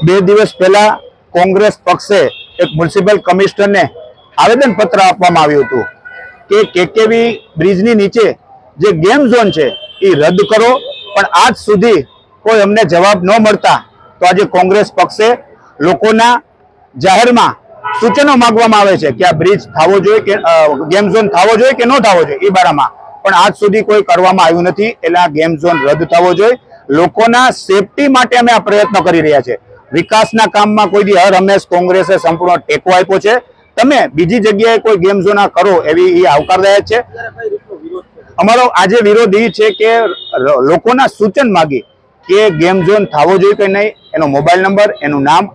બે દિવસ પહેલા કોંગ્રેસ પક્ષે એક મ્યુનિસિપલ કમિશનરને આવેદનપત્ર આપવામાં આવ્યું હતું કે કેકેવી બ્રિજની નીચે જે ગેમ ઝોન છે એ રદ કરો, પણ આજ સુધી કોઈ અમને જવાબ ન મળતા તો આજે કોંગ્રેસ પક્ષે લોકોના જાહેરમાં સૂચનો માંગવામાં આવે છે કે આ બ્રિજ થવો જોઈએ કે ગેમ ઝોન થવો જોઈએ કે ન થવો જોઈએ એ બારામાં, પણ આજ સુધી કોઈ કરવામાં આવ્યું નથી. એટલે આ ગેમ ઝોન રદ થવો જોઈએ. લોકોના સેફટી માટે અમે આ પ્રયત્નો કરી રહ્યા છે. વિકાસના કામમાં કોઈ દી હર હંમેશ કોંગ્રેસે સંપૂર્ણ ટેકો આપ્યો છે. તમે બીજી જગ્યાએ કોઈ ગેમ ઝોન કરો એવી એ આવકારદાયક છે. અમારો આજે વિરોધ એ છે કે લોકોના સૂચન માગી કે ગેમ ઝોન થવો જોઈએ કે નહીં, એનો મોબાઈલ નંબર, એનું નામ,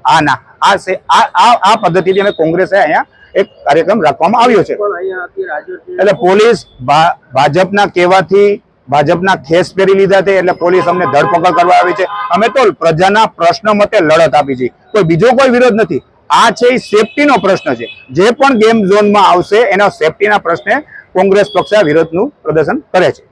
આ પદ્ધતિથી અમે કોંગ્રેસે અહીંયા એક કાર્યક્રમ રાખવામાં આવ્યો છે. એટલે પોલીસ ભાજપના કહેવાથી ભાજપના ખેસ પહેરી લીધા છે, એટલે પોલીસ અમને ધરપકડ કરવા આવી છે. અમે તો પ્રજાના પ્રશ્ન મતે લડત આપી છે, કોઈ બીજો કોઈ વિરોધ નથી. આ છે એ સેફટીનો પ્રશ્ન છે. જે પણ ગેમ ઝોનમાં આવશે એના સેફટીના પ્રશ્ને કોંગ્રેસ પક્ષ વિરોધનું પ્રદર્શન કરે છે.